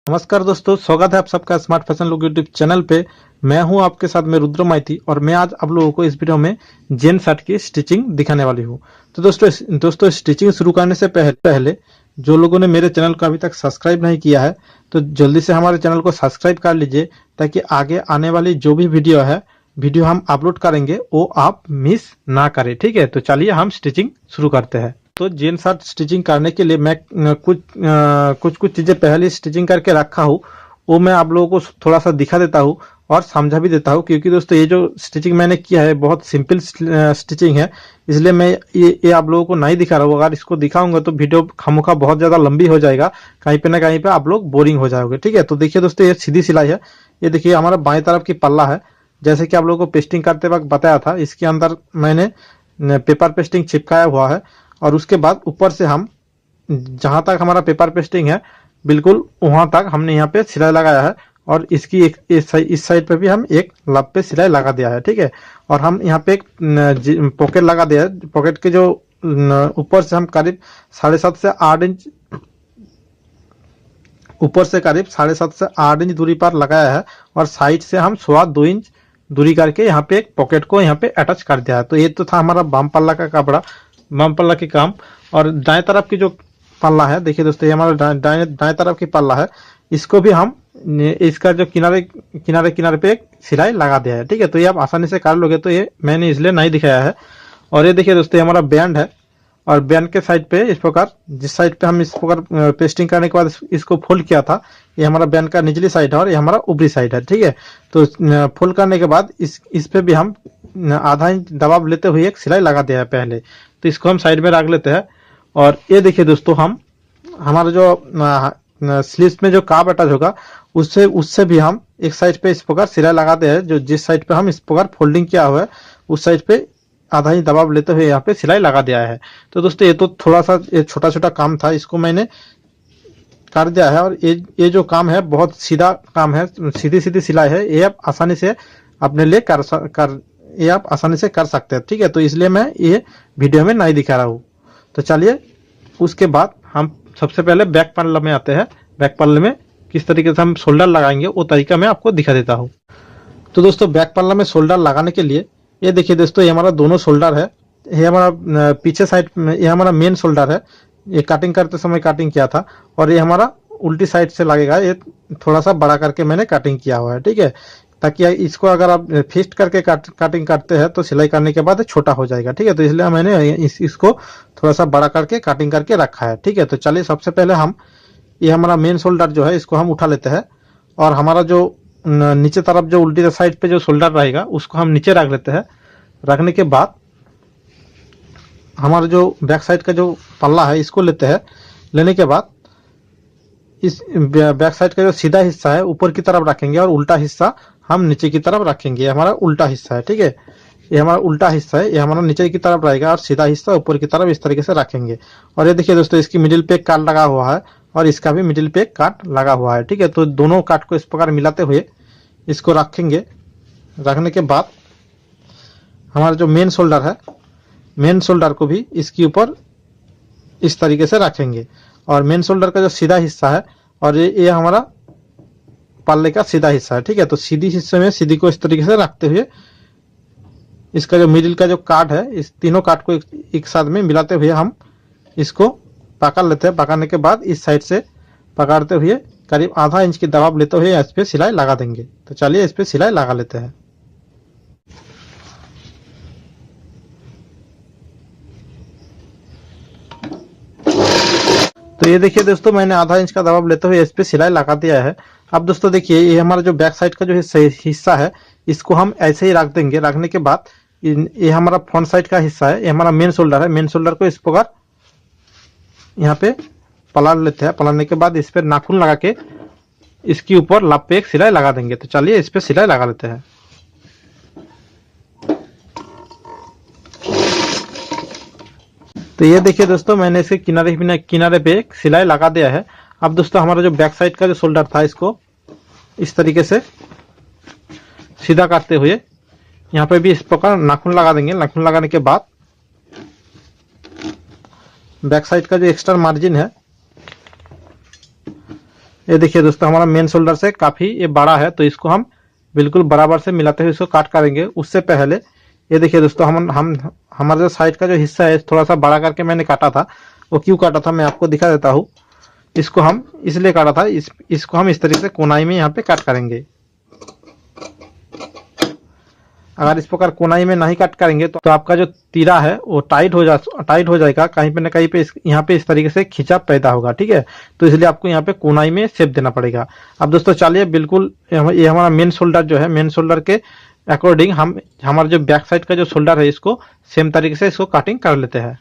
नमस्कार दोस्तों, स्वागत है आप सबका smart fashion look YouTube channel पे। मैं हूं आपके साथ में रुद्र माइती और मैं आज आप लोगों को इस वीडियो में जेन शर्ट की स्टिचिंग दिखाने वाली हूं। तो दोस्तों स्टिचिंग शुरू करने से पहले जो लोगों ने मेरे चैनल को अभी तक सब्सक्राइब नहीं किया है तो जल्दी से हमारे चैनल को सब्सक्राइब कर लीजिए, ताकि आगे आने वाली जो भी वीडियो हम अपलोड करेंगे वो आप मिस ना करें। ठीक है, तो चलिए हम स्टिचिंग शुरू करते हैं। तो जेन शर्ट स्टिचिंग करने के लिए मैं कुछ चीजें पहले स्टिचिंग करके रखा हूँ, वो मैं आप लोगों को थोड़ा सा दिखा देता हूँ और समझा भी देता हूँ, क्योंकि दोस्तों ये जो स्टिचिंग मैंने किया है बहुत सिंपल स्टिचिंग है, इसलिए मैं ये आप लोगों को नहीं दिखा रहा हूँ। अगर इसको दिखाऊंगा तो वीडियो खामोखा बहुत ज्यादा लंबी हो जाएगा, कहीं पे ना कहीं पे आप लोग बोरिंग हो जाओगे। ठीक है, तो देखिए दोस्तों, ये सीधी सिलाई है। ये देखिए हमारा बाएं तरफ की पल्ला है, जैसे कि आप लोगों को पेस्टिंग करते वक्त बताया था। इसके अंदर मैंने पेपर पेस्टिंग चिपकाया हुआ है और उसके बाद ऊपर से हम जहां तक हमारा पेपर पेस्टिंग है बिल्कुल वहां तक हमने यहाँ पे सिलाई लगाया है, और इसकी इस साइड पे भी हम एक लब पे सिलाई लगा दिया है। ठीक है, और हम यहाँ पे एक पॉकेट लगा दिया है। पॉकेट के जो ऊपर से हम करीब 7.5 से 8 इंच ऊपर से करीब 7.5 से 8 इंच दूरी पर लगाया है, और साइड से हम 2.25 इंच दूरी करके यहाँ पे एक पॉकेट को यहाँ पे अटैच कर दिया है। तो ये तो था हमारा बाम पल्ला का कपड़ा, बाम पल्ला के काम। और दाएं तरफ की जो पल्ला है, देखिए दोस्तों, ये हमारा दाएं तरफ की पल्ला है। इसको भी हम इसका जो किनारे पे एक सिलाई लगा दिया है। ठीक है, तो ये आप आसानी से कर लोगे, तो ये मैंने इसलिए नहीं दिखाया है। और ये देखिए दोस्तों, ये हमारा बैंड है, और बैंड के साइड पे इस प्रकार, जिस साइड पे हम इस प्रकार पेस्टिंग करने के बाद इसको फोल्ड किया था, ये हमारा बैंड का निचली साइड है और ये हमारा ऊपरी साइड है। ठीक है, तो फोल्ड करने के बाद इस पे भी हम आधा इंच दबाव लेते हुए एक सिलाई लगा दिया है पहले। तो इसको हम साइड में रख लेते हैं। और ये देखिए दोस्तों, हम हमारा जो स्लीव्स में जो काप अटैच होगा उससे भी हम एक साइड पे इस प्रकार सिलाई लगाते हैं। जो जिस साइड पे हम इस प्रकार फोल्डिंग किया हुआ है उस साइड पे आधा ही दबाव लेते हुए यहाँ पे सिलाई लगा दिया है। तो दोस्तों ये तो थोड़ा सा छोटा छोटा काम था, इसको मैंने कर दिया है। और ये जो काम है बहुत सीधा काम है, सीधी सीधी सिलाई है। ये आप आसानी से अपने लिए ये आप आसानी से कर सकते हैं। ठीक है, तो इसलिए मैं ये वीडियो में नहीं दिखा रहा हूँ। तो चलिए उसके बाद हम सबसे पहले बैक पल्ले में आते हैं। बैक पल्ले में किस तरीके से हम शोल्डर लगाएंगे वो तरीका मैं आपको दिखा देता हूँ। तो दोस्तों बैक पल्ला में शोल्डर लगाने के लिए ये देखिए दोस्तों, ये हमारा दोनों शोल्डर है। ये हमारा पीछे साइड में ये हमारा मेन शोल्डर है, ये कटिंग करते समय कटिंग किया था। और ये हमारा उल्टी साइड से लगेगा, ये थोड़ा सा बड़ा करके मैंने कटिंग किया हुआ है। ठीक है, ताकि इसको अगर आप फिस्ट करके कटिंग करते हैं तो सिलाई करने के बाद छोटा हो जाएगा। ठीक है, तो इसलिए मैंने इसको थोड़ा सा बड़ा करके कटिंग करके रखा है। ठीक है, तो चलिए सबसे पहले हम ये हमारा मेन शोल्डर जो है इसको हम उठा लेते हैं, और हमारा जो नीचे तरफ जो उल्टी साइड पे जो शोल्डर रहेगा उसको हम नीचे रख लेते हैं। रखने के बाद हमारा जो बैक साइड का जो पल्ला है इसको लेते हैं। लेने के बाद इस बैक साइड का जो सीधा हिस्सा है ऊपर की तरफ रखेंगे, और उल्टा हिस्सा हम नीचे की तरफ रखेंगे। ये हमारा उल्टा हिस्सा है। ठीक है, ये हमारा उल्टा हिस्सा है, ये हमारा नीचे की तरफ रहेगा, और सीधा हिस्सा ऊपर की तरफ इस तरीके से रखेंगे। और ये देखिए दोस्तों, इसकी मिडिल पे एक काट लगा हुआ है और इसका भी मिडिल पे एक काट लगा हुआ है। ठीक है, तो दोनों काट को इस प्रकार मिलाते हुए इसको रखेंगे। रखने के बाद हमारा जो मेन शोल्डर है, मेन शोल्डर को भी इसके ऊपर इस तरीके से रखेंगे। और मेन शोल्डर का जो सीधा हिस्सा है और ये हमारा पल्ले का सीधा हिस्सा है। ठीक है, तो सीधी हिस्से में सीधी को इस तरीके से रखते हुए इसका जो मिडिल का जो काट है, इस तीनों काट को एक साथ में मिलाते हुए हम इसको पकड़ लेते हैं। पकड़ने के बाद इस साइड से पकड़ते हुए करीब आधा इंच की दबाव लेते हुए इस पे सिलाई लगा देंगे। तो चलिए इस पे सिलाई लगा लेते हैं। तो ये देखिए दोस्तों, मैंने आधा इंच का दबाव लेते हुए इस पे सिलाई लगा दिया है। अब दोस्तों देखिए, ये हमारा जो बैक साइड का जो हिस्सा है इसको हम ऐसे ही रख देंगे। रखने के बाद ये हमारा फ्रंट साइड का हिस्सा है, ये हमारा मेन शोल्डर है। मेन शोल्डर को इस प्रकार यहाँ पे पलट लेते हैं। पलटने के बाद इस पे नाखून लगा के इसके ऊपर लब पे एक सिलाई लगा देंगे। तो चलिए इस पे सिलाई लगा लेते हैं। तो ये देखिए दोस्तों, मैंने इसके किनारे पे एक सिलाई लगा दिया है। अब दोस्तों हमारा जो बैक साइड का जो शोल्डर था इसको इस तरीके से सीधा करते हुए यहाँ पे भी इस प्रकार नाखून लगा देंगे। नाखून लगाने के बाद बैक साइड का जो एक्स्ट्रा मार्जिन है ये देखिए दोस्तों हमारा मेन शोल्डर से काफी ये बड़ा है, तो इसको हम बिल्कुल बराबर से मिलाते हुए इसको काट करेंगे। उससे पहले ये देखिए दोस्तों हम हमारा जो साइड का जो हिस्सा है थोड़ा सा बड़ा करके मैंने काटा था। वो क्यों काटा था मैं आपको दिखा देता हूँ। इसको हम इसलिए काटा था, इसको हम इस तरीके से कोनाई में यहाँ पे काट करेंगे। अगर इस प्रकार कोनाई में नहीं काट करेंगे तो आपका जो तीरा है वो टाइट हो जाएगा, कहीं पे ना कहीं पे यहाँ पे इस तरीके से खिंचाव पैदा होगा। ठीक है, तो इसलिए आपको यहाँ पे कोनाई में शेप देना पड़ेगा। अब दोस्तों चलिए बिल्कुल ये हमारा मेन शोल्डर जो है, मेन शोल्डर के अकॉर्डिंग हम हमारा जो बैक साइड का जो शोल्डर है इसको सेम तरीके से इसको काटिंग कर लेते हैं।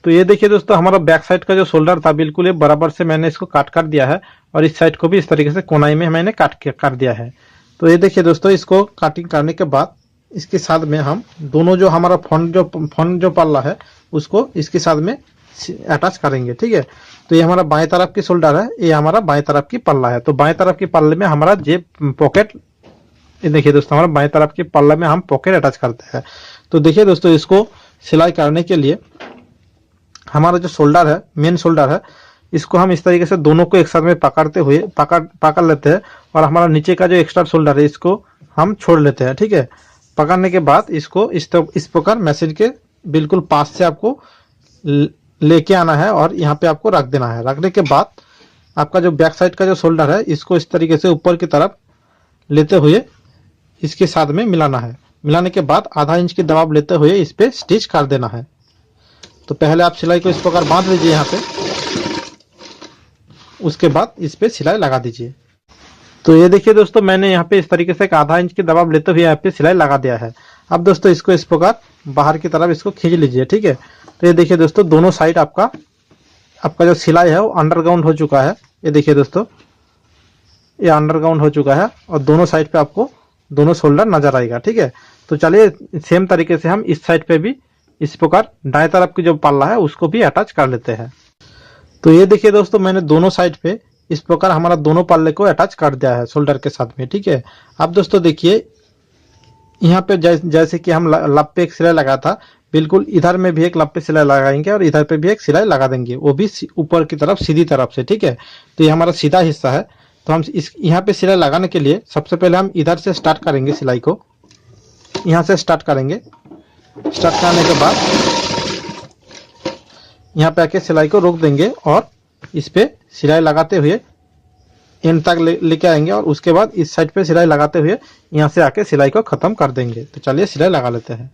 तो ये देखिए दोस्तों हमारा बैक साइड का जो शोल्डर था बिल्कुल ये बराबर से मैंने इसको काट कर दिया है, और इस साइड को भी इस तरीके से कोनाई में मैंने काट कर दिया है। तो ये देखिए दोस्तों इसको काटिंग करने के बाद इसके साथ में हम दोनों जो हमारा फ्रंट जो पल्ला है उसको इसके साथ में अटैच करेंगे। ठीक है, तो ये हमारा बाएं तरफ की शोल्डर है, ये हमारा बाएं तरफ की पल्ला है। तो बाएं तरफ की पल्ले में हमारा जेब पॉकेट, ये देखिए दोस्तों हमारा बाएं तरफ की पल्ला में हम पॉकेट अटैच करते हैं। तो देखिए दोस्तों इसको सिलाई करने के लिए हमारा जो शोल्डर है, मेन शोल्डर है, इसको हम इस तरीके से दोनों को एक साथ में पकड़ते हुए पकड़ लेते हैं, और हमारा नीचे का जो एक्स्ट्रा शोल्डर है इसको हम छोड़ लेते हैं। ठीक है, पकड़ने के बाद इसको इस प्रकार मशीन के बिल्कुल पास से आपको लेके आना है और यहाँ पे आपको रख देना है। रखने के बाद आपका जो बैक साइड का जो शोल्डर है इसको इस तरीके से ऊपर की तरफ लेते हुए इसके साथ में मिलाना है। मिलाने के बाद आधा इंच की दबाव लेते हुए इस पे स्टिच कर देना है। तो पहले आप सिलाई को इस प्रकार बांध लीजिए यहाँ पे, उसके बाद इस पे सिलाई लगा दीजिए। तो ये देखिए दोस्तों मैंने यहाँ पे इस तरीके से एक आधा इंच की दबाव लेते हुए यहाँ पे सिलाई लगा दिया है। अब दोस्तों इसको इस प्रकार बाहर की तरफ इसको खींच लीजिए। ठीक है, तो ये देखिए दोस्तों दोनों साइड आपका जो सिलाई है वो अंडरग्राउंड हो चुका है। ये देखिए दोस्तों ये अंडरग्राउंड हो चुका है, और दोनों साइड पे आपको दोनों शोल्डर नजर आएगा। ठीक है, तो चलिए सेम तरीके से हम इस साइड पे भी इस प्रकार दाएं तरफ की जो पल्ला है उसको भी अटैच कर लेते हैं। तो ये देखिए दोस्तों मैंने दोनों साइड पे इस प्रकार हमारा दोनों पल्ले को अटैच कर दिया है शोल्डर के साथ में। ठीक है, अब दोस्तों देखिए यहाँ पे जैसे कि हम लब पे एक सिलाई लगा था, बिल्कुल इधर में भी एक लब पे सिलाई लगाएंगे और इधर पे भी एक सिलाई लगा देंगे, वो भी ऊपर की तरफ सीधी तरफ से। ठीक है, तो ये हमारा सीधा हिस्सा है। तो हम इस यहाँ पे सिलाई लगाने के लिए सबसे पहले हम इधर से स्टार्ट करेंगे, सिलाई को यहाँ से स्टार्ट करेंगे। स्टार्ट करने के बाद यहाँ पे आके सिलाई को रोक देंगे और इस पे सिलाई लगाते हुए एंड तक लेके आएंगे, और उसके बाद इस साइड पे सिलाई लगाते हुए यहाँ से आके सिलाई को खत्म कर देंगे। तो चलिए सिलाई लगा लेते हैं।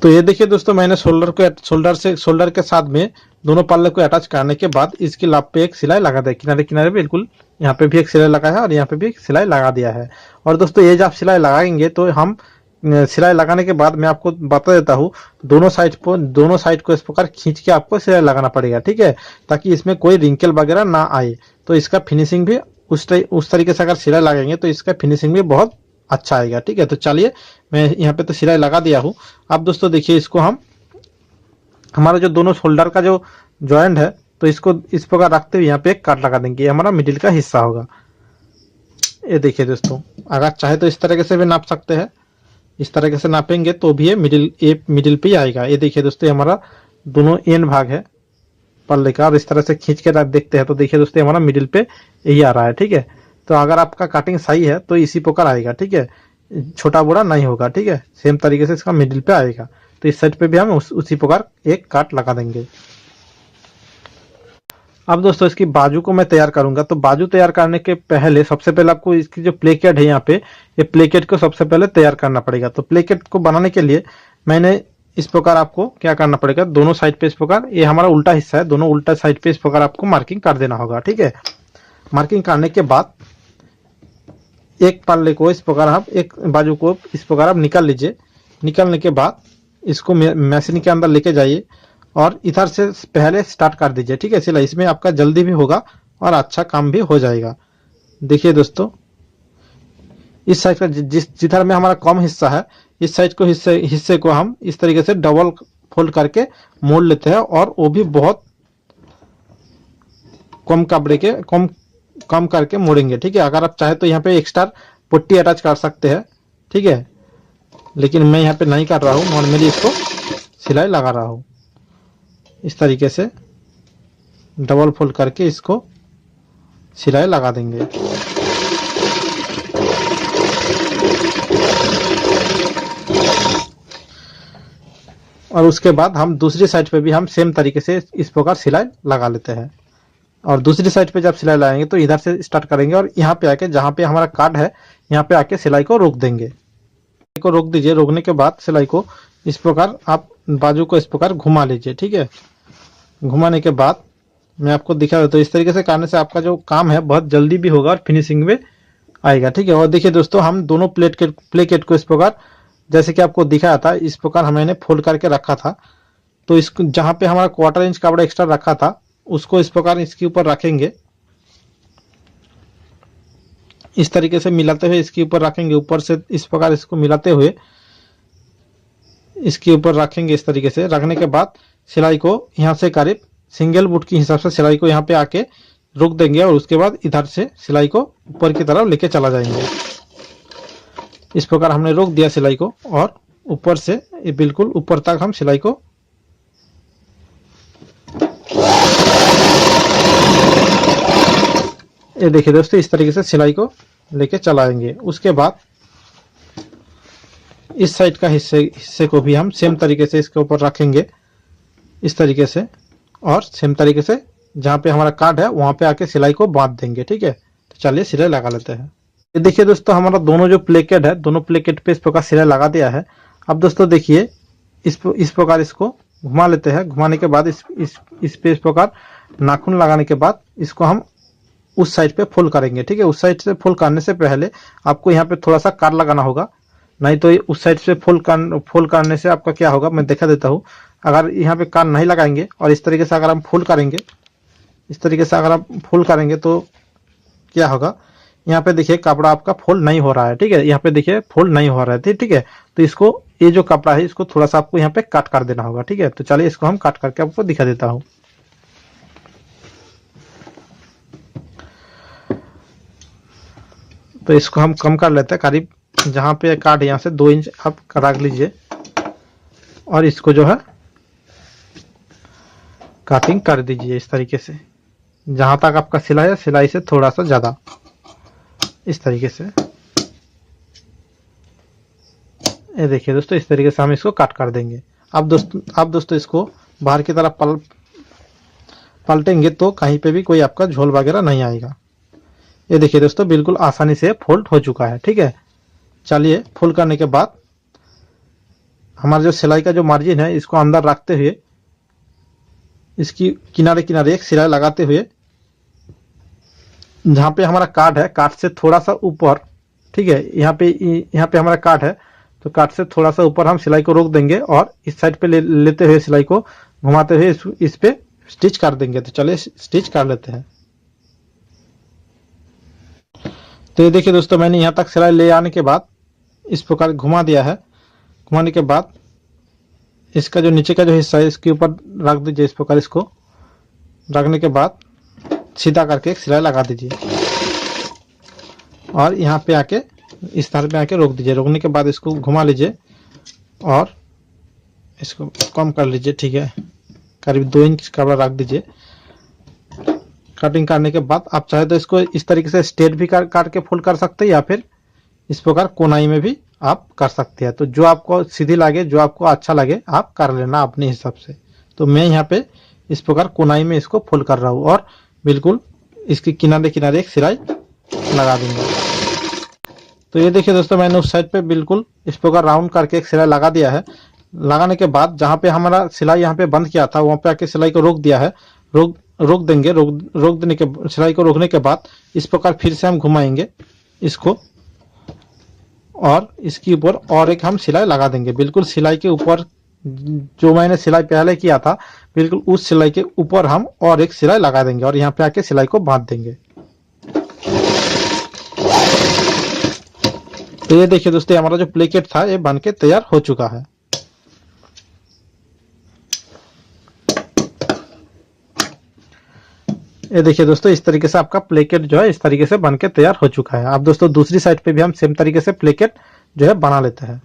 तो ये देखिए दोस्तों मैंने शोल्डर के साथ में दोनों पल्ले को अटैच करने के बाद इसकी लाभ पे एक सिलाई लगा दिया, किनारे किनारे बिल्कुल यहाँ पे भी एक सिलाई लगा है और यहाँ पे भी एक सिलाई लगा दिया है। और दोस्तों ये जब सिलाई लगाएंगे तो हम सिलाई लगाने के बाद मैं आपको बता देता हूँ, दोनों साइड को इस प्रकार खींच के आपको सिलाई लगाना पड़ेगा। ठीक है, ताकि इसमें कोई रिंकल वगैरह ना आए। तो इसका फिनिशिंग भी उस तरीके से अगर सिलाई लगाएंगे तो इसका फिनिशिंग भी बहुत अच्छा आएगा। ठीक है, तो चलिए मैं यहाँ पे तो सिलाई लगा दिया हूँ। अब दोस्तों देखिए इसको हम हमारा जो दोनों शोल्डर का जो जॉइंट है तो इसको इस प्रकार रखते हुए यहाँ पे एक काट लगा देंगे, ये हमारा मिडिल का हिस्सा होगा। ये देखिए दोस्तों अगर चाहे तो इस तरीके से भी नाप सकते हैं, इस तरीके से नापेंगे तो भी ये मिडिल पे ही आएगा। ये देखिए दोस्तों हमारा दोनों एंड भाग है पल्ले का, और इस तरह से खींच के देखते हैं तो देखिए दोस्तों हमारा मिडिल पे यही आ रहा है। ठीक है, तो अगर आपका कटिंग सही है तो इसी प्रकार आएगा। ठीक है, छोटा बड़ा नहीं होगा। ठीक है, सेम तरीके से इसका मिडिल पे आएगा। तो इस साइड पे भी हम उसी प्रकार एक काट लगा देंगे। अब दोस्तों इसकी बाजू को मैं तैयार करूंगा। तो बाजू तैयार करने के पहले सबसे पहले आपको इसकी जो प्लेकेट है यहाँ पे, ये प्लेकेट को सबसे पहले तैयार करना पड़ेगा। तो प्लेकेट को बनाने के लिए मैंने इस प्रकार आपको क्या करना पड़ेगा, दोनों साइड पे इस प्रकार, ये हमारा उल्टा हिस्सा है, दोनों उल्टा साइड पे इस प्रकार आपको मार्किंग कर देना होगा। ठीक है, मार्किंग करने के बाद एक पल्ले को इस प्रकार आप, एक बाजू को इस प्रकार आप निकाल लीजिए। निकालने के बाद इसको मशीन के अंदर लेके जाइए और इधर से पहले स्टार्ट कर दीजिए। ठीक है, सिलाई इसमें आपका जल्दी भी होगा और अच्छा काम भी हो जाएगा। देखिए दोस्तों इस साइड का जिधर में हमारा कम हिस्सा है, इस साइड को हिस्से को हम इस तरीके से डबल फोल्ड करके मोड़ लेते हैं, और वो भी बहुत कम कपड़े के कम करके मोड़ेंगे। ठीक है, अगर आप चाहे तो यहाँ पे एक्स्ट्रा पट्टी अटैच कर सकते हैं। ठीक है, लेकिन मैं यहाँ पे नहीं कर रहा हूँ, नॉर्मली इसको सिलाई लगा रहा हूँ इस तरीके से। डबल फोल्ड करके इसको सिलाई लगा देंगे। और उसके बाद हम दूसरी साइड पे भी हम सेम तरीके से इस प्रकार सिलाई लगा लेते हैं। और दूसरी साइड पे जब सिलाई लगाएंगे तो इधर से स्टार्ट करेंगे और यहाँ पे आके जहाँ पे हमारा कार्ड है यहाँ पे आके सिलाई को रोक देंगे। सिलाई को रोक दीजिए। रोकने के बाद सिलाई को इस प्रकार आप बाजू को इस प्रकार घुमा लीजिए। ठीक है, घुमाने के बाद मैं आपको दिखा देता हूँ। इस तरीके से करने से आपका जो काम है बहुत जल्दी भी होगा और फिनिशिंग में आएगा। ठीक है, और देखिए दोस्तों, हम दोनों प्लेकेट को इस प्रकार जैसे कि आपको दिखाया था इस प्रकार मैंने फोल्ड करके रखा था। तो इसको जहाँ पे हमारा 1/4 इंच कपड़ा एक्स्ट्रा रखा था उसको इस प्रकार इसके ऊपर रखेंगे। इस तरीके से मिलाते हुए इसके ऊपर रखेंगे। ऊपर से इस प्रकार इसको मिलाते हुए इसके ऊपर रखेंगे। इस तरीके से रखने के बाद सिलाई को यहाँ से करीब सिंगल बुट के हिसाब से सिलाई को यहाँ पे आके रोक देंगे और उसके बाद इधर से सिलाई को ऊपर की तरफ लेके चला जाएंगे। इस प्रकार हमने रोक दिया सिलाई को और ऊपर से बिल्कुल ऊपर तक हम सिलाई को ये देखिए दोस्तों, इस तरीके से सिलाई को लेके चलाएंगे। उसके बाद इस साइड का हिस्से को भी हम सेम तरीके से इसके ऊपर रखेंगे इस तरीके से, और सेम तरीके से जहाँ पे हमारा कार्ड है वहां पे आके सिलाई को बांध देंगे। ठीक है, तो चलिए सिलाई लगा लेते हैं। ये देखिए दोस्तों, हमारा दोनों जो प्लेकेट है दोनों प्लेकेट पे इस प्रकार सिलाई लगा दिया है। अब दोस्तों देखिए इस प्रकार इसको घुमा लेते हैं। घुमाने के बाद इस पे इस प्रकार नाखून लगाने के बाद इसको हम उस साइड पे फोल्ड करेंगे। ठीक है, उस साइड से फोल्ड करने से पहले आपको यहाँ पे थोड़ा सा कार लगाना होगा, नहीं तो उस साइड से फोल्ड करने से आपका क्या होगा मैं दिखा देता हूँ। अगर यहाँ पे कार नहीं लगाएंगे और इस तरीके से अगर हम फोल्ड करेंगे, इस तरीके से अगर आप फोल्ड करेंगे तो क्या होगा, यहाँ पे देखिए कपड़ा आपका फोल्ड नहीं हो रहा है। ठीक है, यहाँ पे देखिए फोल्ड नहीं हो रहा है। ठीक है, तो इसको ये जो कपड़ा है इसको थोड़ा सा आपको यहाँ पे कट कर देना होगा। ठीक है, तो चलिए इसको हम कट करके आपको दिखा देता हूँ। तो इसको हम कम कर लेते हैं। करीब जहाँ पे कार्ड यहाँ से 2 इंच आप रख लीजिए और इसको जो है कटिंग कर दीजिए इस तरीके से। जहां तक आपका सिलाई है सिलाई से थोड़ा सा ज्यादा इस तरीके से। ये देखिए दोस्तों, इस तरीके से हम इसको कट कर देंगे। अब दोस्तों इसको बाहर की तरफ पलटेंगे तो कहीं पे भी कोई आपका झोल वगैरह नहीं आएगा। ये देखिए दोस्तों, बिल्कुल आसानी से फोल्ड हो चुका है। ठीक है, चलिए फोल्ड करने के बाद हमारा जो सिलाई का जो मार्जिन है इसको अंदर रखते हुए इसकी किनारे किनारे एक सिलाई लगाते हुए जहाँ पे हमारा कार्ड है कार्ड से थोड़ा सा ऊपर, ठीक है, यहाँ पे हमारा कार्ड है तो कार्ड से थोड़ा सा ऊपर हम सिलाई को रोक देंगे और इस साइड पे लेते हुए सिलाई को घुमाते हुए इस पे स्टिच कर देंगे। तो चलिए स्टिच कर लेते हैं। तो ये देखिए दोस्तों, मैंने यहाँ तक सिलाई ले आने के बाद इस प्रकार घुमा दिया है। घुमाने के बाद इसका जो नीचे का जो हिस्सा है इसके ऊपर रख दीजिए। इस प्रकार इसको रखने के बाद सीधा करके एक सिलाई लगा दीजिए और यहाँ पे आके इस तरह पे आके रोक दीजिए। रोकने के बाद इसको घुमा लीजिए और इसको कम कर लीजिए। ठीक है, करीब 2 इंच कपड़ा रख दीजिए। कटिंग करने के बाद आप चाहे तो इसको इस तरीके से स्ट्रेट भी काट के फोल्ड कर सकते हैं या फिर इस प्रकार कोनाई में भी आप कर सकते हैं। तो जो आपको सीधी लगे, जो आपको अच्छा लगे आप कर लेना अपने हिसाब से। तो मैं यहाँ पे इस प्रकार कोनाई में इसको फोल्ड कर रहा हूँ और बिल्कुल इसके किनारे किनारे एक सिलाई लगा दूंगा। तो ये देखिए दोस्तों, मैंने उस साइड पे बिल्कुल इस प्रकार राउंड करके एक सिलाई लगा दिया है। लगाने के बाद जहाँ पे हमारा सिलाई यहाँ पे बंद किया था वहाँ पे आके सिलाई को रोक दिया है। रोक देंगे। रोक देने के सिलाई को रोकने के बाद इस प्रकार फिर से हम घुमाएंगे इसको और इसके ऊपर और एक हम सिलाई लगा देंगे। बिल्कुल सिलाई के ऊपर जो मैंने सिलाई पहले किया था बिल्कुल उस सिलाई के ऊपर हम और एक सिलाई लगा देंगे और यहाँ पे आके सिलाई को बांध देंगे। तो ये देखिए दोस्तों, हमारा जो प्लेकेट था ये बन के तैयार हो चुका है। ये देखिए दोस्तों, इस तरीके से आपका प्लेकेट जो है इस तरीके से बनके तैयार हो चुका है। अब दोस्तों दूसरी साइड पे भी हम सेम तरीके से प्लेकेट जो है बना लेते हैं।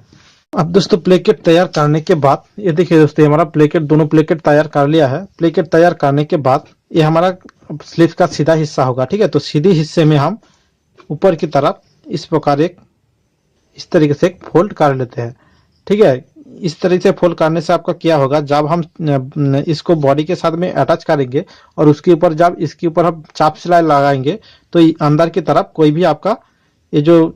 अब दोस्तों प्लेकेट तैयार करने के बाद ये देखिए दोस्तों, हमारा प्लेकेट दोनों प्लेकेट तैयार कर लिया है। प्लेकेट तैयार करने के बाद ये हमारा स्लीव का सीधा हिस्सा होगा, ठीक है। तो सीधी हिस्से में हम ऊपर की तरफ इस प्रकार इस तरीके से एक फोल्ड कर लेते हैं, ठीक है। इस तरीके से फोल्ड करने से आपका क्या होगा, जब हम इसको बॉडी के साथ में अटैच करेंगे और उसके ऊपर जब इसके ऊपर हम चाप सिलाई लगाएंगे तो अंदर की तरफ कोई भी आपका ये जो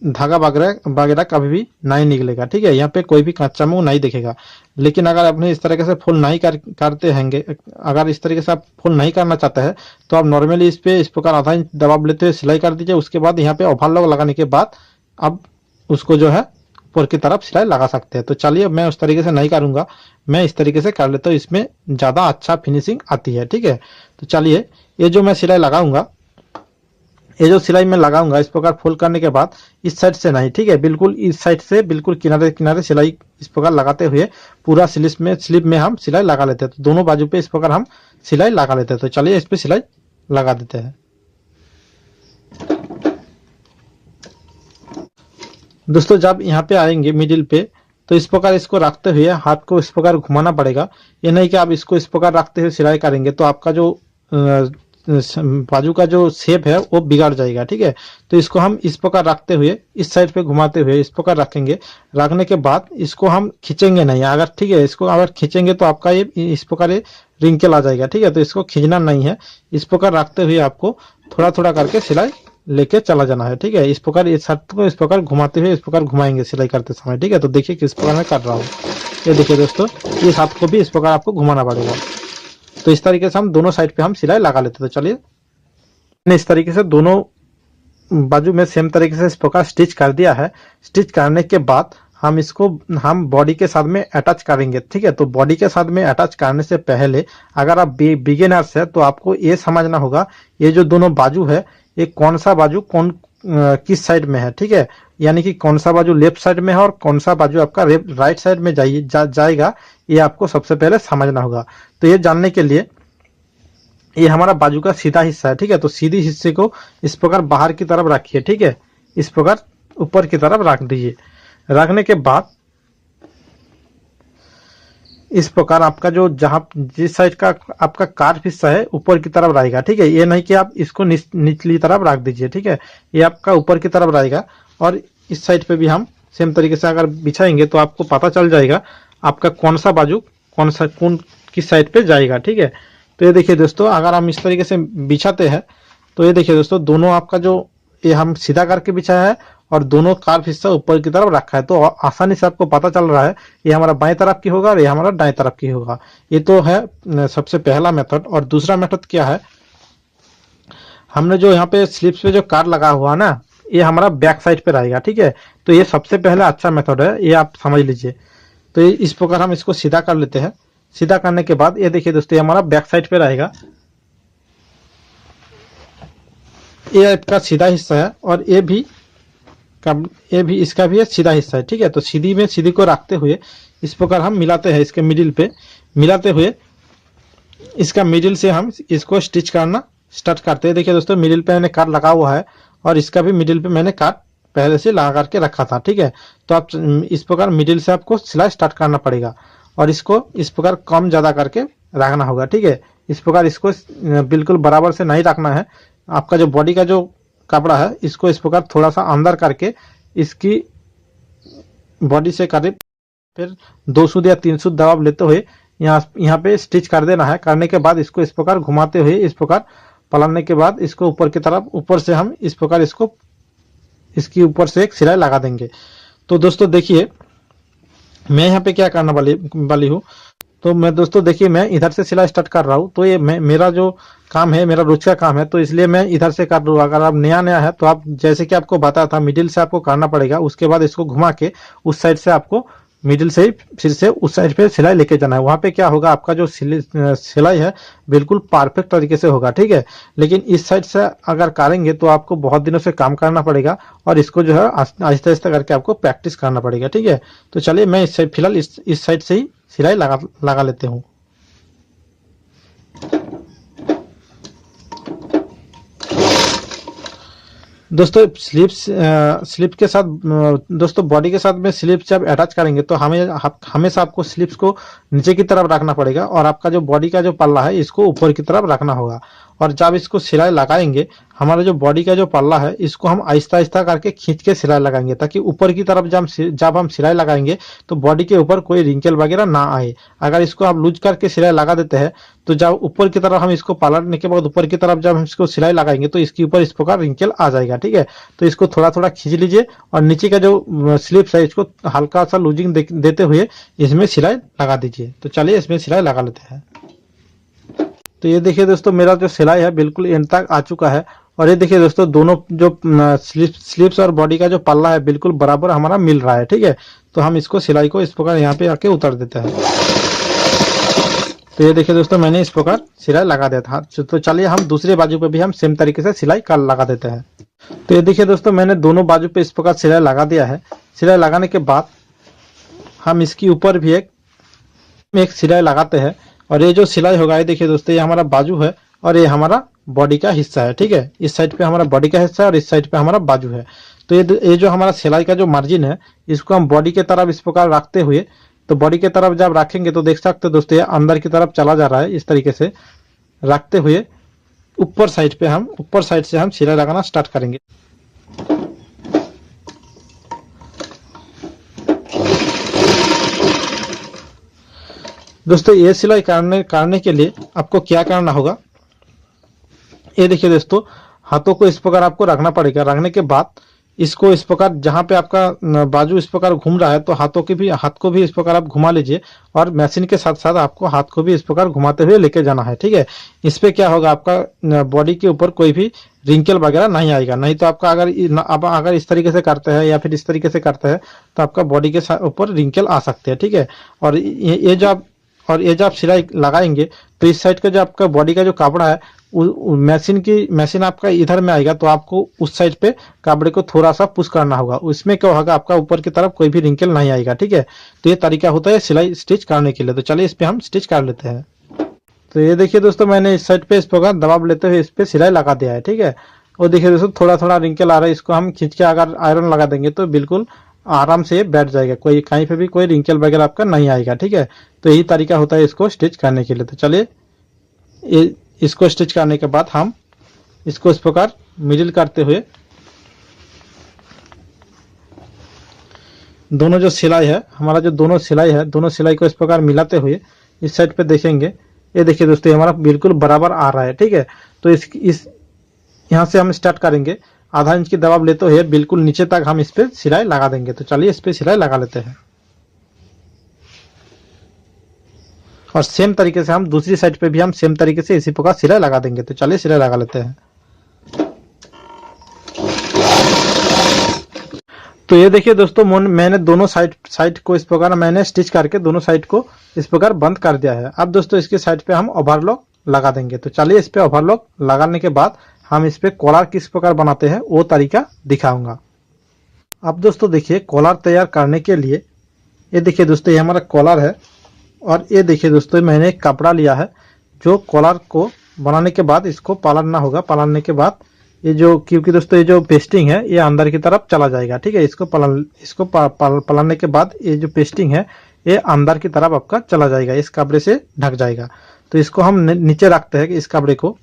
धागा वगैरह वगैरह कभी भी नहीं निकलेगा, ठीक है। यहाँ पे कोई भी कच्चा मुंह नहीं दिखेगा। लेकिन अगर अपने इस तरीके से फोल्ड नहीं करते हैंगे, अगर इस तरीके से आप फोल्ड नहीं करना चाहते हैं तो आप नॉर्मली इस पे इस प्रकार आधा इंच दबाव लेते हुए सिलाई कर दीजिए। उसके बाद यहाँ पे ओवरलॉक लगाने के बाद अब उसको जो है ऊपर की तरफ सिलाई लगा सकते हैं। तो चलिए मैं उस तरीके से नहीं करूंगा, मैं इस तरीके से कर लेता हूँ, इसमें ज़्यादा अच्छा फिनिशिंग आती है, ठीक है। तो चलिए ये जो मैं सिलाई लगाऊंगा, ये जो सिलाई मैं लगाऊंगा इस प्रकार फोल्ड करने के बाद इस साइड से नहीं, ठीक है, बिल्कुल इस साइड से बिल्कुल किनारे किनारे सिलाई इस प्रकार लगाते हुए पूरा स्लिप में हम सिलाई लगा लेते हैं। तो दोनों बाजू पे इस प्रकार हम सिलाई लगा लेते हैं। तो चलिए इस पे सिलाई लगा देते हैं। दोस्तों जब यहाँ पे आएंगे मिडिल पे तो इस प्रकार इसको रखते हुए हाथ को इस प्रकार घुमाना पड़ेगा। ये नहीं कि आप इसको इस प्रकार रखते हुए सिलाई करेंगे तो आपका जो बाजू का जो शेप है वो बिगड़ जाएगा, ठीक है। तो इसको हम इस प्रकार रखते हुए इस साइड पे घुमाते हुए इस प्रकार रखेंगे। रखने के बाद इसको हम खींचेंगे नहीं, अगर ठीक है इसको अगर खींचेंगे तो आपका ये इस प्रकार ये रिंकल आ जाएगा, ठीक है। तो इसको खींचना नहीं है, इस प्रकार रखते हुए आपको थोड़ा थोड़ा करके सिलाई लेके चला जाना है, ठीक है। इस प्रकार इस हाथ को इस प्रकार घुमाते हुए इस प्रकार घुमाएंगे सिलाई करते समय, ठीक है। तो देखिए किस प्रकार मैं कर रहा हूँ, ये देखिए दोस्तों, इस हाथ को भी इस प्रकार आपको घुमाना पड़ेगा। तो इस तरीके से हम दोनों साइड पे हम सिलाई लगा लेते हैं। तो चलिए मैंने इस तरीके से दोनों बाजू में सेम तरीके से इस प्रकार स्टिच कर दिया है। स्टिच करने के बाद हम इसको हम बॉडी के साथ में अटैच करेंगे, ठीक है। तो बॉडी के साथ में अटैच करने से पहले अगर आप बिगिनर्स है तो आपको ये समझना होगा ये जो दोनों बाजू है ये कौन सा बाजू किस साइड में है, ठीक है। यानी कि कौन सा बाजू लेफ्ट साइड में है और कौन सा बाजू आपका राइट साइड में जाएगा, ये आपको सबसे पहले समझना होगा। तो ये जानने के लिए ये हमारा बाजू का सीधा हिस्सा है, ठीक है। तो सीधी हिस्से को इस प्रकार बाहर की तरफ रखिए, ठीक है। इस प्रकार ऊपर की तरफ रख दीजिए। रखने के बाद इस प्रकार आपका जो जिस साइड का आपका कार्व हिस्सा है ऊपर की तरफ रहेगा, ठीक है। ये नहीं कि आप इसको निचली तरफ रख दीजिए, ठीक है। ये आपका ऊपर की तरफ रहेगा। और इस साइड पे भी हम सेम तरीके से अगर बिछाएंगे तो आपको पता चल जाएगा आपका कौन सा बाजू किस साइड पे जाएगा, ठीक है। तो ये देखिए दोस्तों, अगर हम इस तरीके से बिछाते हैं तो ये देखिए दोस्तों, दोनों आपका जो ये हम सीधा करके बिछाया है और दोनों कार्व हिस्सा ऊपर की तरफ रखा है। तो आसानी से आपको पता चल रहा है ये हमारा बाएं तरफ की होगा और ये हमारा दाएं तरफ की होगा। ये तो है सबसे पहला मेथड। और दूसरा मेथड क्या है, हमने जो यहाँ पे स्लीव्स पे जो कार्ड लगा हुआ ना ये हमारा बैक साइड पे रहेगा, ठीक है। तो ये सबसे पहला अच्छा मेथड है, ये आप समझ लीजिए। तो इस प्रकार हम इसको सीधा कर लेते हैं। सीधा करने के बाद ये देखिए दोस्तों, ये हमारा बैक साइड पे रहेगा, ये आपका सीधा हिस्सा है और ये भी इसका भी एक सीधा हिस्सा है, ठीक है। तो सीधी को रखते हुए इस प्रकार हम मिलाते हैं, इसके मिडिल पे मिलाते हुए इसका मिडिल से हम इसको स्टिच करना स्टार्ट करते हैं। देखिए दोस्तों, मिडिल पे मैंने कार्ड लगा हुआ है और इसका भी मिडिल पे मैंने कार्ड पहले से लगा करके रखा था, ठीक है। तो आप इस प्रकार मिडिल से आपको सिलाई स्टार्ट करना पड़ेगा और इसको इस प्रकार कम ज्यादा करके रखना होगा, ठीक है। इस प्रकार इसको बिल्कुल बराबर से नहीं रखना है। आपका जो बॉडी का जो कपड़ा है इसको इस प्रकार थोड़ा सा अंदर करके इसकी बॉडी से करीब फिर 2 सूद या 3 सूद दबाव लेते हुए यहाँ पे स्टिच कर देना है। करने के बाद इसको इस प्रकार घुमाते हुए इस प्रकार पलटने के बाद इसको ऊपर की तरफ ऊपर से हम इस प्रकार इसको इसकी ऊपर से एक सिलाई लगा देंगे। तो दोस्तों देखिए मैं यहाँ पे क्या करना वाली हूँ। तो मैं दोस्तों देखिए मैं इधर से सिलाई स्टार्ट कर रहा हूँ। तो ये मेरा जो काम है मेरा रोज का काम है, तो इसलिए मैं इधर से कर रहा हूँ। अगर आप नया है तो आप जैसे कि आपको बताया था मिडिल से आपको करना पड़ेगा, उसके बाद इसको घुमा के उस साइड से आपको मिडिल से ही फिर से उस साइड पे सिलाई लेके जाना है। वहां पे क्या होगा, आपका जो सिलाई है बिल्कुल परफेक्ट तरीके से होगा, ठीक है। लेकिन इस साइड से अगर करेंगे तो आपको बहुत दिनों से काम करना पड़ेगा और इसको जो है आहिस्ता आहिस्ता करके आपको प्रैक्टिस करना पड़ेगा, ठीक है। तो चलिए मैं इस साइड फिलहाल इस साइड से ही सिलाई लगा लेते हूँ। दोस्तों स्लिप के साथ दोस्तों बॉडी के साथ में स्लिप जब अटैच करेंगे तो हमेशा आपको स्लिप्स को नीचे की तरफ रखना पड़ेगा और आपका जो बॉडी का जो पल्ला है इसको ऊपर की तरफ रखना होगा। और जब इसको सिलाई लगाएंगे, हमारा जो बॉडी का जो पल्ला है इसको हम आहिस्ता आहिस्ता करके खींच के सिलाई लगाएंगे, ताकि ऊपर की तरफ जब हम सिलाई लगाएंगे तो बॉडी के ऊपर कोई रिंकल वगैरह ना आए। अगर इसको आप लूज करके सिलाई लगा देते हैं तो जब ऊपर की तरफ हम इसको पलटने के बाद ऊपर की तरफ जब हम इसको सिलाई लगाएंगे तो इसके ऊपर इस प्रकार रिंकल आ जाएगा। ठीक है, तो इसको थोड़ा थोड़ा खींच लीजिए और नीचे का जो स्लिप्स है इसको हल्का सा लूजिंग देते हुए इसमें सिलाई लगा दीजिए। तो चलिए इसमें सिलाई लगा लेते हैं। तो ये देखिए दोस्तों, मेरा जो सिलाई है बिल्कुल एंड तक आ चुका है। और ये देखिए दोस्तों, दोनों जो स्लिप्स और बॉडी का जो पल्ला है बिल्कुल बराबर हमारा मिल रहा है। ठीक है, तो हम इसको सिलाई को इस प्रकार यहाँ पे आके उतार देते हैं। तो ये देखिए दोस्तों, मैंने इस प्रकार सिलाई लगा दिया था। तो चलिए हम दूसरे बाजू पे भी हम सेम तरीके से सिलाई लगा देते हैं। तो ये देखिए दोस्तों, मैंने दोनों बाजू पे इस प्रकार सिलाई लगा दिया है। सिलाई लगाने के बाद हम इसके ऊपर भी एक सिलाई लगाते हैं। और ये जो सिलाई होगा, ये देखिए दोस्तों, ये हमारा बाजू है और ये हमारा बॉडी का हिस्सा है। ठीक है, इस साइड पे हमारा बॉडी का हिस्सा है और इस साइड पे हमारा बाजू है। तो ये जो हमारा सिलाई का जो मार्जिन है इसको हम बॉडी के तरफ इस प्रकार रखते हुए, तो बॉडी के तरफ जब रखेंगे तो देख सकते हो दोस्तों, ये अंदर की तरफ चला जा रहा है। इस तरीके से रखते हुए ऊपर साइड से हम सिलाई लगाना स्टार्ट करेंगे। दोस्तों, ये सिलाई करने के लिए आपको क्या करना होगा, ये देखिए दोस्तों, हाथों को इस प्रकार आपको रखना पड़ेगा। रखने के बाद इसको इस प्रकार, जहां पे आपका बाजू इस प्रकार घूम रहा है तो हाथ को भी इस प्रकार आप घुमा लीजिए और मशीन के साथ साथ आपको हाथ को भी इस प्रकार घुमाते हुए लेके जाना है। ठीक है, इस पे क्या होगा, आपका बॉडी के ऊपर कोई भी रिंकल वगैरह नहीं आएगा। नहीं तो आपका अगर इस तरीके से करते हैं या फिर इस तरीके से करते हैं तो आपका बॉडी के ऊपर रिंकल आ सकते हैं। ठीक है, और ये जो आप सिलाई लगाएंगे तो इस साइड का जो आपका बॉडी का जो कपड़ा है मशीन आपका इधर में आएगा, तो आपको उस साइड पे कपड़े को थोड़ा सा पुश करना होगा। उसमें क्या होगा, आपका ऊपर की तरफ कोई भी रिंकल नहीं आएगा। ठीक है, तो ये तरीका होता है सिलाई स्टिच करने के लिए। तो चलिए इस पे हम स्टिच कर लेते हैं। तो ये देखिए दोस्तों, मैंने इस साइड पे इस प्रकार दबाव लेते हुए इस पे सिलाई लगा दिया है। ठीक है, और देखिए दोस्तों, थोड़ा थोड़ा रिंकल आ रहा है। इसको हम खींच के अगर आयरन लगा देंगे तो बिल्कुल आराम से बैठ जाएगा, कोई कहीं पे भी कोई रिंकल वगैरह आपका नहीं आएगा। ठीक है, तो यही तरीका होता है इसको स्टिच करने के लिए। तो चलिए इसको स्टिच करने के बाद हम इसको इस प्रकार मिडिल करते हुए दोनों जो सिलाई है, हमारा जो दोनों सिलाई को इस प्रकार मिलाते हुए इस साइड पे देखेंगे। ये देखिए दोस्तों, हमारा बिल्कुल बराबर आ रहा है। ठीक है, तो इस यहाँ से हम स्टार्ट करेंगे। आधा इंच की दबाव लेते हुए बिल्कुल नीचे तक हम इस पे सिलाई लगा देंगे। तो चलिए इस पे सिलाई लगा लेते हैं और सेम तरीके से हम दूसरी साइड पे भी हम सेम तरीके से इसी प्रकार सिलाई लगा देंगे। तो चलिए सिलाई लगा लेते हैं। तो ये देखिए दोस्तों, मैंने दोनों साइड को इस प्रकार मैंने स्टिच करके दोनों साइड को इस प्रकार बंद कर दिया है। अब दोस्तों इसके साइड पे हम ओवरलॉक लगा देंगे। तो चलिए इस पे ओवरलॉक लगाने के बाद हम इस पे कॉलर किस प्रकार बनाते हैं वो तरीका दिखाऊंगा। अब दोस्तों देखिए, कॉलर तैयार करने के लिए ये देखिए दोस्तों, ये हमारा कॉलर है और ये देखिए दोस्तों, मैंने एक कपड़ा लिया है। जो कॉलर को बनाने के बाद इसको पलटना होगा। पलटने के बाद ये जो, क्योंकि दोस्तों ये जो पेस्टिंग है ये अंदर की तरफ चला जाएगा। ठीक है, इसको पलटने के बाद ये जो पेस्टिंग है ये अंदर की तरफ आपका चला जाएगा, इस कपड़े से ढक जाएगा। तो इसको हम नीचे रखते हैं, इस कपड़े को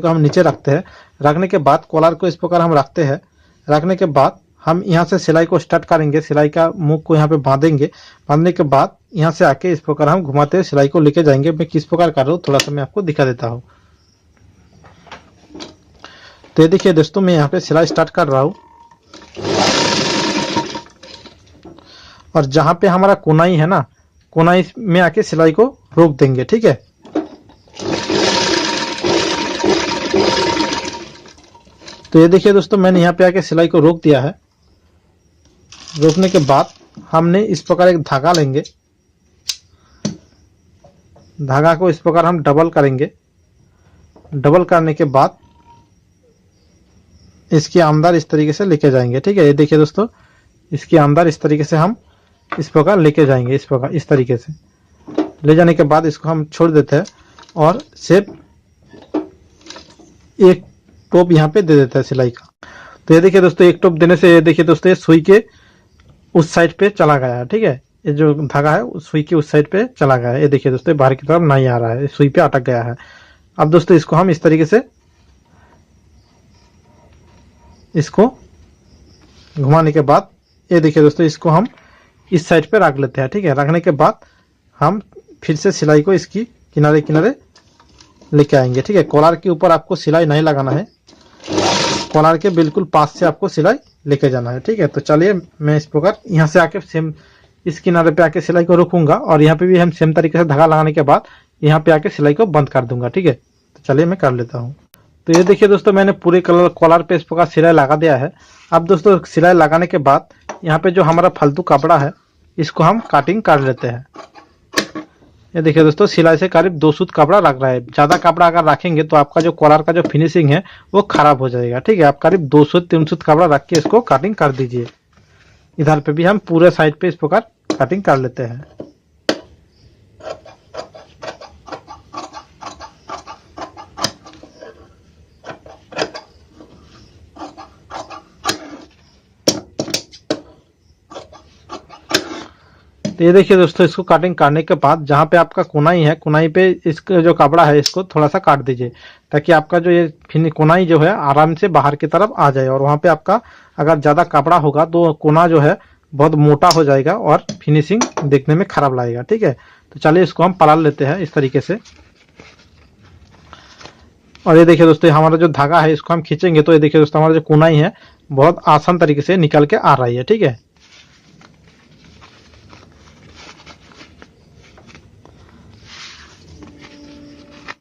हम नीचे रखते हैं। रखने के बाद कॉलर को इस प्रकार हम रखते हैं। रखने के बाद हम यहाँ से सिलाई को स्टार्ट करेंगे। सिलाई का मुख को यहाँ पे बांधेंगे। बांधने के बाद यहाँ से आके इस प्रकार हम घुमाते हुए सिलाई को लेके जाएंगे। मैं किस प्रकार कर रहा हूँ थोड़ा सा मैं आपको दिखा देता हूँ। तो ये देखिए दोस्तों, मैं यहाँ पे सिलाई स्टार्ट कर रहा हूँ और जहां पे हमारा कोनाई है ना, कोनाई में आके सिलाई को रोक देंगे। ठीक है, तो ये देखिए दोस्तों, मैंने यहाँ पे आके सिलाई को रोक दिया है। रोकने के बाद हमने इस प्रकार एक धागा लेंगे। धागा को इस प्रकार हम डबल करेंगे। डबल करने के बाद इसके अंदर इस तरीके से लेके जाएंगे। ठीक है, ये देखिए दोस्तों, इसके अंदर इस तरीके से हम इस प्रकार लेके जाएंगे। इस प्रकार इस तरीके से ले जाने के बाद इसको हम छोड़ देते हैं और सिर्फ एक टोप यहाँ पे दे देता है सिलाई का। तो ये देखिए दोस्तों, एक टोप देने से ये देखिए दोस्तों, ये सुई के उस साइड पे चला गया है। ठीक है, ये जो धागा है सुई के उस साइड पे चला गया है। ये देखिए दोस्तों, बाहर की तरफ नहीं आ रहा है, सुई पे अटक गया है। अब दोस्तों इसको हम इस तरीके से इसको घुमाने के बाद ये देखिए दोस्तों, इसको हम इस साइड पे रख लेते हैं। ठीक है, रखने के बाद हम फिर से सिलाई को इसकी किनारे किनारे लेके आएंगे। ठीक है, कॉलर के ऊपर आपको सिलाई नहीं लगाना है, कॉलर के बिल्कुल पास से आपको सिलाई लेके जाना है। ठीक है, तो चलिए मैं इस प्रकार यहाँ से आके सेम इस किनारे पे आके सिलाई को रोकूंगा और यहाँ पे भी हम सेम तरीके से धागा लगाने के बाद यहाँ पे आके सिलाई को बंद कर दूंगा। ठीक है, तो चलिए मैं कर लेता हूँ। तो ये देखिए दोस्तों, मैंने पूरे कॉलर पे इस प्रकार सिलाई लगा दिया है। अब दोस्तों सिलाई लगाने के बाद यहाँ पे जो हमारा फालतू कपड़ा है इसको हम कटिंग कर लेते हैं। ये देखिए दोस्तों, सिलाई से करीब 2 सूत कपड़ा लग रहा है। ज्यादा कपड़ा अगर रखेंगे तो आपका जो कॉलर का जो फिनिशिंग है वो खराब हो जाएगा। ठीक है, आप करीब 2 सूत 3 सूत कपड़ा रख के इसको कटिंग कर दीजिए। इधर पे भी हम पूरे साइड पे इस प्रकार कटिंग कर लेते हैं। तो ये देखिए दोस्तों, इसको कटिंग करने के बाद जहाँ पे आपका कोनाई है, कोनाई पे इसका जो कपड़ा है इसको थोड़ा सा काट दीजिए, ताकि आपका जो ये कोनाई जो है आराम से बाहर की तरफ आ जाए। और वहाँ पे आपका अगर ज़्यादा कपड़ा होगा तो कोना जो है बहुत मोटा हो जाएगा और फिनिशिंग देखने में खराब लगेगा। ठीक है, तो चलिए इसको हम पलाल लेते हैं इस तरीके से। और ये देखिए दोस्तों, हमारा जो धागा है इसको हम खींचेंगे तो ये देखिए दोस्तों, हमारा जो कोनाई है बहुत आसान तरीके से निकल के आ रही है। ठीक है,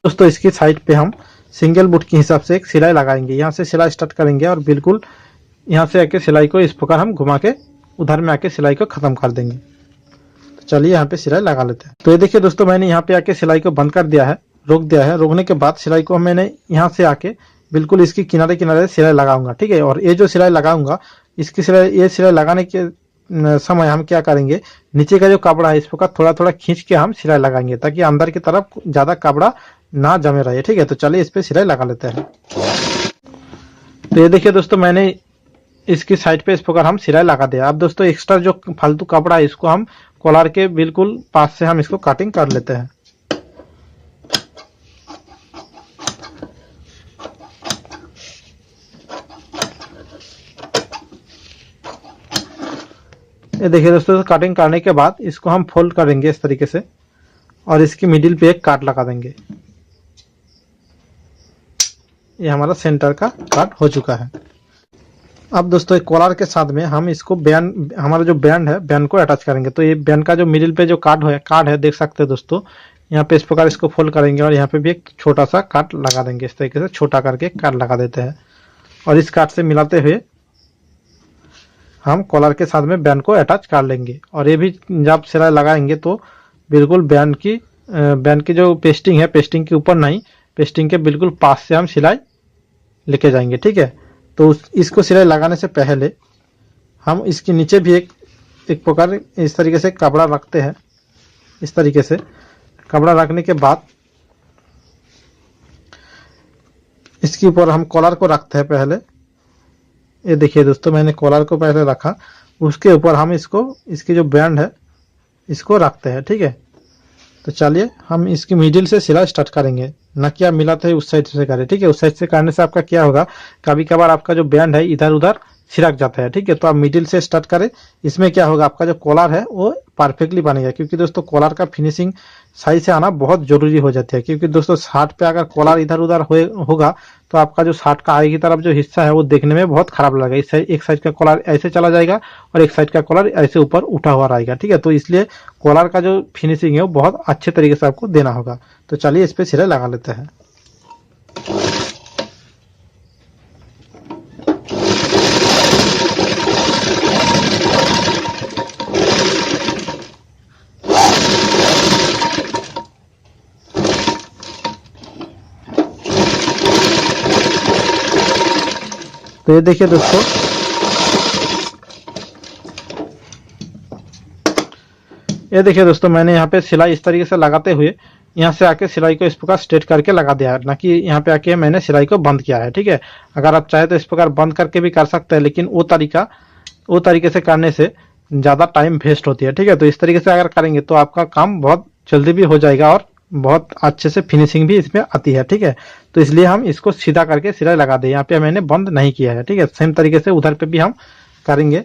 दोस्तों इसकी साइड पे हम सिंगल बुट के हिसाब से एक सिलाई लगाएंगे। यहाँ से सिलाई स्टार्ट करेंगे और बिल्कुल यहाँ से आके सिलाई को इस प्रकार हम घुमा के उधर में आके सिलाई को खत्म कर देंगे। तो चलिए यहाँ पे सिलाई लगा लेते हैं। तो ये देखिए दोस्तों, मैंने यहाँ पे आके सिलाई को बंद कर दिया है, रोक दिया है। रोकने के बाद सिलाई को मैंने यहाँ से आके बिल्कुल इसकी किनारे किनारे सिलाई लगाऊंगा। ठीक है, और ये जो सिलाई लगाऊंगा इसकी सिलाई, ये सिलाई लगाने के समय हम क्या करेंगे, नीचे का जो कपड़ा है इस प्रकार थोड़ा थोड़ा खींच के हम सिलाई लगाएंगे, ताकि अंदर की तरफ ज्यादा कपड़ा ना जमे रहे। ठीक है, तो चलिए इस पे सिलाई लगा लेते हैं। तो ये देखिए दोस्तों, मैंने इसकी साइड पे इस प्रकार हम सिलाई लगा दिया। अब दोस्तों एक्स्ट्रा जो फालतू कपड़ा है इसको हम कॉलर के बिल्कुल पास से हम इसको कटिंग कर लेते हैं। ये देखिए दोस्तों, कटिंग करने के बाद इसको हम फोल्ड करेंगे इस तरीके से और इसकी मिडिल पे एक काट लगा देंगे। ये हमारा सेंटर का काट हो चुका है। अब दोस्तों एक कॉलर के साथ में हम इसको बैंड, हमारा जो बैंड है बैंड को अटैच करेंगे। तो ये बैंड का जो मिडिल पे जो कार्ड है देख सकते हैं दोस्तों, यहाँ पे इस प्रकार इसको फोल्ड करेंगे और यहाँ पे भी एक छोटा सा काट लगा देंगे। इस तरीके से छोटा करके काट लगा देते हैं और इस काट से मिलाते हुए हम कॉलर के साथ में बैंड को अटैच कर लेंगे। और ये भी जब सिलाई लगाएंगे तो बिल्कुल बैंड की जो पेस्टिंग है, पेस्टिंग के ऊपर नहीं, पेस्टिंग के बिल्कुल पास से हम सिलाई लेके जाएंगे। ठीक है, तो इसको सिलाई लगाने से पहले हम इसके नीचे भी एक प्रकार इस तरीके से कपड़ा रखते हैं। इस तरीके से कपड़ा रखने के बाद इसके ऊपर हम कॉलर को रखते हैं पहले। ये देखिए दोस्तों, मैंने कॉलर को पहले रखा, उसके ऊपर हम इसकी जो बैंड है इसको रखते हैं। ठीक है, तो चलिए हम इसकी मिडिल से सिलाई स्टार्ट करेंगे, ना कि आप मिलाते हैं उस साइड से करें। ठीक है, उस साइड से करने से आपका क्या होगा, कभी कभार आपका जो बैंड है इधर उधर छिड़क जाता है। ठीक है, तो आप मिडिल से स्टार्ट करें। इसमें क्या होगा, आपका जो कॉलर है वो परफेक्टली बनेगा, क्योंकि दोस्तों कॉलर का फिनिशिंग सही से आना बहुत जरूरी हो जाती है। क्योंकि दोस्तों शर्ट पे अगर कॉलर इधर उधर होगा तो आपका जो शर्ट का आगे की तरफ जो हिस्सा है वो देखने में बहुत खराब लगेगा। इस साइड एक साइड का कॉलर ऐसे चला जाएगा और एक साइड का कॉलर ऐसे ऊपर उठा हुआ रहेगा। ठीक है, तो इसलिए कॉलर का जो फिनिशिंग है वो बहुत अच्छे तरीके से आपको देना होगा। तो चलिए इस पे सिलाई लगा लेते हैं। तो ये देखिए दोस्तों, मैंने यहाँ पे सिलाई इस तरीके से लगाते हुए यहाँ से आके सिलाई को इस प्रकार स्ट्रेट करके लगा दिया है, ना कि यहाँ पे आके मैंने सिलाई को बंद किया है। ठीक है, अगर आप चाहे तो इस प्रकार बंद करके भी कर सकते हैं, लेकिन वो तरीके से करने से ज़्यादा टाइम वेस्ट होती है। ठीक है, तो इस तरीके से अगर करेंगे तो आपका काम बहुत जल्दी भी हो जाएगा और बहुत अच्छे से फिनिशिंग भी इसमें आती है। ठीक है, तो इसलिए हम इसको सीधा करके सिलाई लगा दें। यहाँ पे मैंने बंद नहीं किया है। ठीक है, सेम तरीके से उधर पे भी हम करेंगे।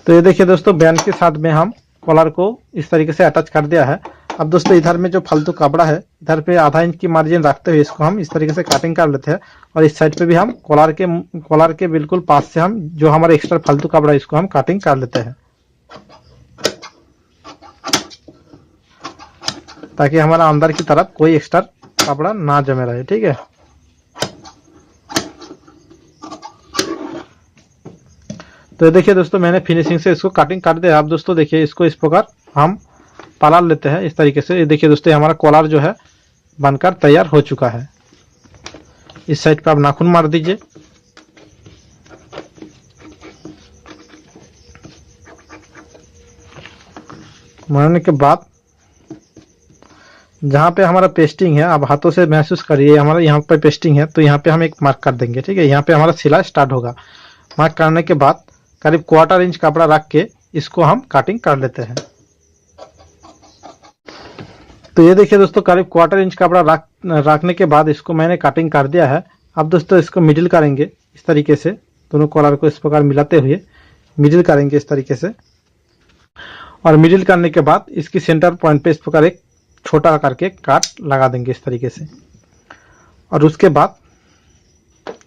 तो ये देखिए दोस्तों, बैंड के साथ में हम कॉलर को इस तरीके से अटैच कर दिया है। अब दोस्तों इधर में जो फालतू कपड़ा है, इधर पे आधा इंच की मार्जिन रखते हुए इसको हम इस तरीके से कटिंग कर लेते हैं, और इस साइड पे भी हम कॉलर के बिल्कुल पास से हम जो हमारा एक्स्ट्रा फालतू कपड़ा है इसको हम कटिंग कर लेते हैं, ताकि हमारा अंदर की तरफ कोई एक्स्ट्रा कपड़ा ना जमे रहे। ठीक है, तो देखिए दोस्तों, मैंने फिनिशिंग से इसको कटिंग कर दिया। आप दोस्तों देखिए, इसको इस प्रकार हम पाला लेते हैं इस तरीके से। ये देखिए दोस्तों, हमारा कॉलर जो है बनकर तैयार हो चुका है। इस साइड पे आप नाखून मार दीजिए। मारने के बाद जहाँ पे हमारा पेस्टिंग है, आप हाथों से महसूस करिए, हमारा यहाँ पे पेस्टिंग है, तो यहाँ पे हम एक मार्क कर देंगे। ठीक है, यहाँ पे हमारा सिलाई स्टार्ट होगा। मार्क करने के बाद करीब 1/4 इंच कपड़ा रख के इसको हम कटिंग कर लेते हैं। तो ये देखिए दोस्तों, करीब 1/4 इंच कपड़ा रखने के बाद इसको मैंने कटिंग कर दिया है। अब दोस्तों इसको मिडिल करेंगे इस तरीके से, दोनों कॉलर को इस प्रकार मिलाते हुए मिडिल करेंगे इस तरीके से। और मिडिल करने के बाद इसकी सेंटर पॉइंट पे इस प्रकार एक छोटा करके काट लगा देंगे इस तरीके से। और उसके बाद